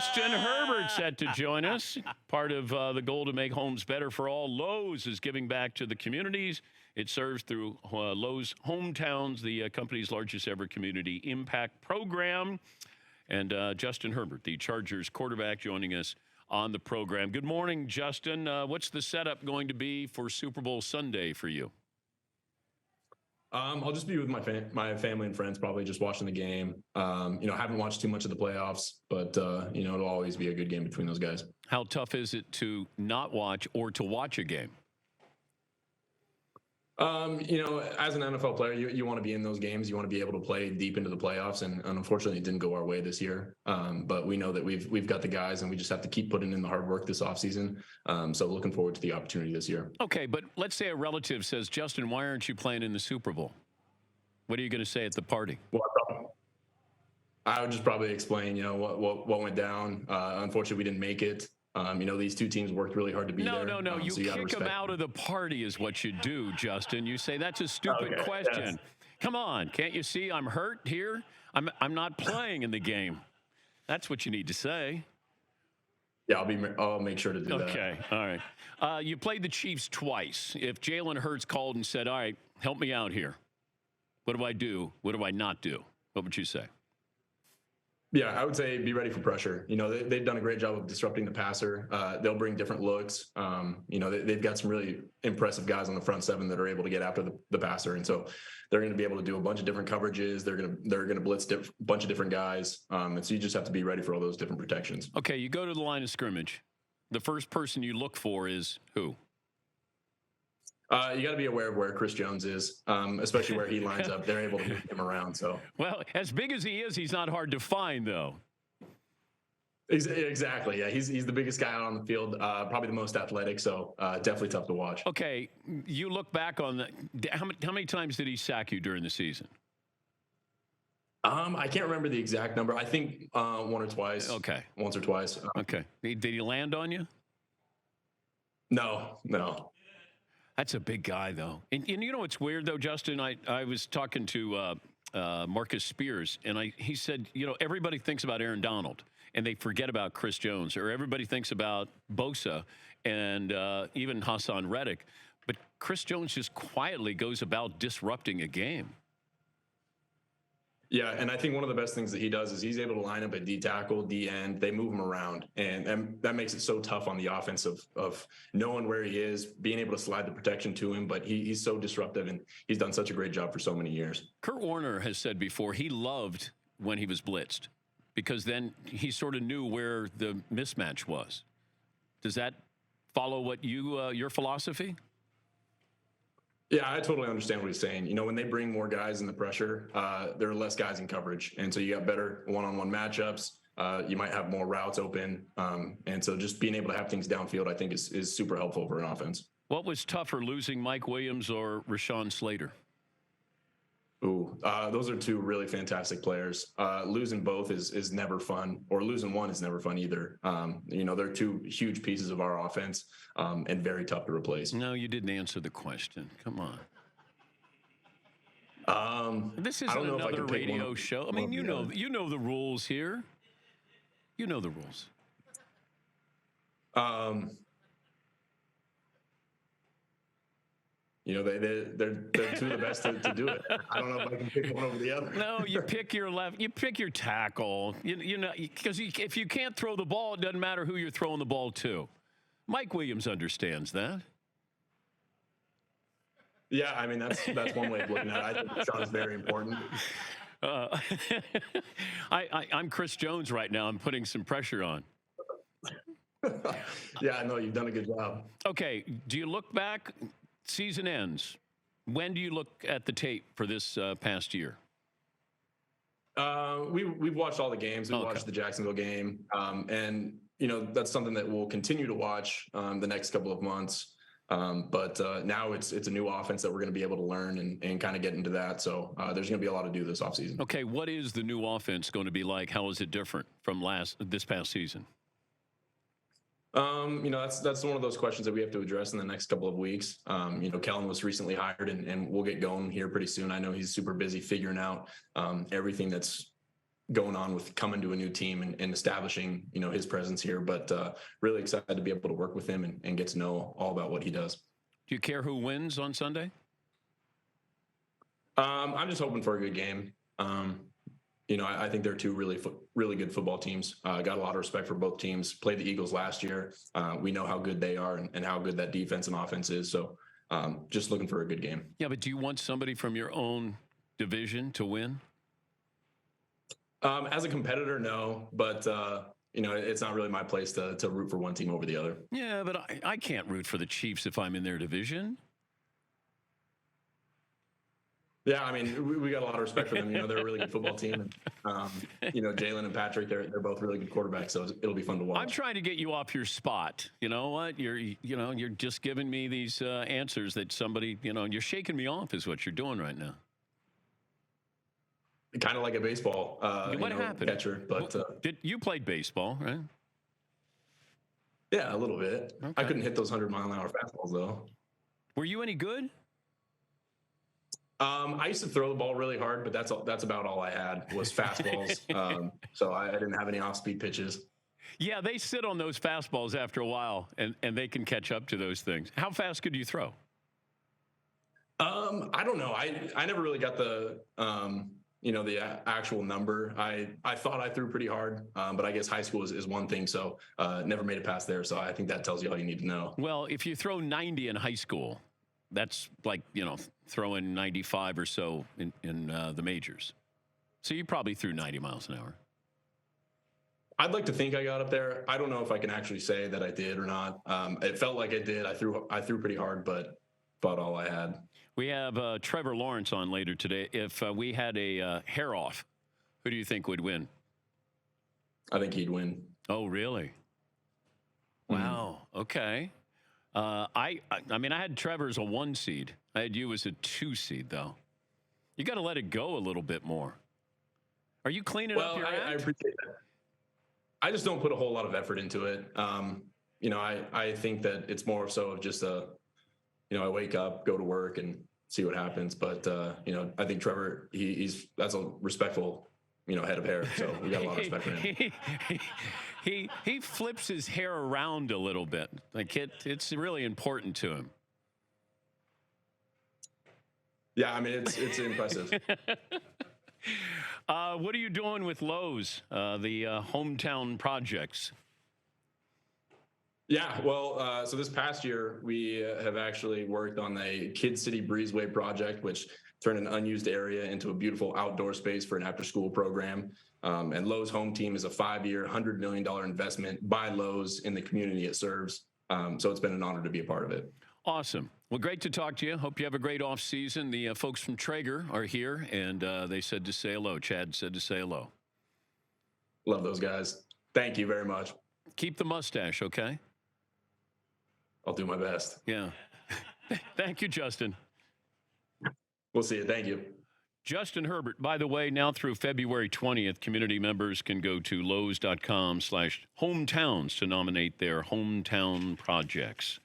Justin Herbert set to join us. Part of the goal to make homes better for all, Lowe's is giving back to the communities it serves through Lowe's Hometowns, the company's largest ever community impact program. And Justin Herbert, the Chargers quarterback, joining us on the program. Good morning, Justin. What's the setup going to be for Super Bowl Sunday for you? I'll just be with my family and friends, probably just watching the game. Haven't watched too much of the playoffs, but it'll always be a good game between those guys. How tough is it to not watch or to watch a game? As an NFL player, you want to be in those games. You want to be able to play deep into the playoffs, and unfortunately, it didn't go our way this year. But we know that we've got the guys, and we just have to keep putting in the hard work this offseason. So looking forward to the opportunity this year. Okay, but let's say a relative says, Justin, why aren't you playing in the Super Bowl? What are you going to say at the party? Well, I would just probably explain, what went down. Unfortunately, we didn't make it. These two teams worked really hard to be there. No. You kick them out of the party is what you do, Justin. You say, that's a stupid question. Yes. Come on. Can't you see I'm hurt here? I'm not playing in the game. That's what you need to say. Yeah, I'll make sure to do that. Okay. All right. You played the Chiefs twice. If Jalen Hurts called and said, all right, help me out here, what do I do? What do I not do? What would you say? Yeah, I would say be ready for pressure. They've done a great job of disrupting the passer. They'll bring different looks. They've got some really impressive guys on the front seven that are able to get after the passer, and so they're going to be able to do a bunch of different coverages. They're going to blitz a bunch of different guys, and so you just have to be ready for all those different protections. Okay, you go to the line of scrimmage. The first person you look for is who? You got to be aware of where Chris Jones is, especially where he lines up. They're able to move him around. So, well, as big as he is, he's not hard to find, though. Exactly. Yeah, he's the biggest guy out on the field, probably the most athletic. So definitely tough to watch. Okay, you look back on that. How many times did he sack you during the season? I can't remember the exact number. I think one or twice. Okay, once or twice. Okay, did he land on you? No. That's a big guy, though. And you know what's weird, though, Justin? I was talking to Marcus Spears, and he said, everybody thinks about Aaron Donald, and they forget about Chris Jones, or everybody thinks about Bosa and even Hassan Reddick. But Chris Jones just quietly goes about disrupting a game. Yeah, and I think one of the best things that he does is he's able to line up at D tackle, D end. They move him around, and that makes it so tough on the offense of knowing where he is, being able to slide the protection to him. But he's so disruptive, and he's done such a great job for so many years. Kurt Warner has said before he loved when he was blitzed because then he sort of knew where the mismatch was. Does that follow what your philosophy? Yeah, I totally understand what he's saying. When they bring more guys in the pressure, there are less guys in coverage. And so you got better one-on-one matchups. You might have more routes open. And so just being able to have things downfield, I think is super helpful for an offense. What was tougher, losing Mike Williams or Rashawn Slater? Ooh, those are two really fantastic players. Losing both is never fun, or losing one is never fun either. They're two huge pieces of our offense and very tough to replace. No, you didn't answer the question. Come on. This isn't another radio show. I mean, you know the rules here. You know the rules. They're two of the best to do it. I don't know if I can pick one over the other. No, you pick your left. You pick your tackle. Because if you can't throw the ball, it doesn't matter who you're throwing the ball to. Mike Williams understands that. Yeah, I mean that's one way of looking at it. I think Sean is very important. I'm Chris Jones right now. I'm putting some pressure on. Yeah, I know you've done a good job. Okay, do you look back? Season ends. When do you look at the tape for this past year? We've watched all the games. We watched the Jacksonville game, and that's something that we'll continue to watch the next couple of months. But now it's a new offense that we're going to be able to learn and kind of get into that. So there's going to be a lot to do this offseason. Okay, what is the new offense going to be like? How is it different from this past season? That's one of those questions that we have to address in the next couple of weeks. Kellen was recently hired and we'll get going here pretty soon. I know he's super busy figuring out everything that's going on with coming to a new team and establishing, his presence here. But really excited to be able to work with him and get to know all about what he does. Do you care who wins on Sunday? I'm just hoping for a good game. I think they're two really good football teams. Got a lot of respect for both teams. Played the Eagles last year. We know how good they are and how good that defense and offense is. So just looking for a good game. Yeah, but do you want somebody from your own division to win? As a competitor, no. But, it's not really my place to root for one team over the other. Yeah, but I can't root for the Chiefs if I'm in their division. Yeah, I mean, we got a lot of respect for them. They're a really good football team. And, Jalen and Patrick, they're both really good quarterbacks, so it'll be fun to watch. I'm trying to get you off your spot. You know what? You're just giving me these answers that somebody, you're shaking me off is what you're doing right now. Kind of like a baseball what happened? Catcher. But you played baseball, right? Yeah, a little bit. Okay. I couldn't hit those 100-mile-an-hour fastballs, though. Were you any good? I used to throw the ball really hard, but that's about all I had was fastballs. So I didn't have any off-speed pitches. Yeah, they sit on those fastballs after a while, and they can catch up to those things. How fast could you throw? I don't know. I never really got the the actual number. I thought I threw pretty hard, but I guess high school is one thing, so never made it past there. So I think that tells you all you need to know. Well, if you throw 90 in high school, that's like, throwing 95 or so in the majors. So you probably threw 90 miles an hour. I'd like to think I got up there. I don't know if I can actually say that I did or not. It felt like I did. I threw pretty hard, but about all I had. We have Trevor Lawrence on later today. If we had a hair off, who do you think would win? I think he'd win. Oh, really? Wow. Okay. I mean, I had Trevor as a 1 seed. I had you as a 2 seed, though. You got to let it go a little bit more. Are you cleaning up your act? I appreciate that. I just don't put a whole lot of effort into it. I think that it's more so of just I wake up, go to work, and see what happens. But I think Trevor, that's a respectful, head of hair. So we got a lot of respect for him. He flips his hair around a little bit. Like it's really important to him. Yeah, I mean it's impressive. What are you doing with Lowe's, the hometown projects? Yeah, well, so this past year we have actually worked on a Kid City Breezeway project, which turned an unused area into a beautiful outdoor space for an after-school program. And Lowe's Home Team is a 5-year, $100 million investment by Lowe's in the community it serves. So it's been an honor to be a part of it. Awesome. Well, great to talk to you. Hope you have a great off season. The folks from Traeger are here, and they said to say hello. Chad said to say hello. Love those guys. Thank you very much. Keep the mustache, okay? I'll do my best. Yeah. Thank you, Justin. We'll see you. Thank you. Justin Herbert. By the way, now through February 20th, community members can go to lowes.com/hometowns to nominate their hometown projects.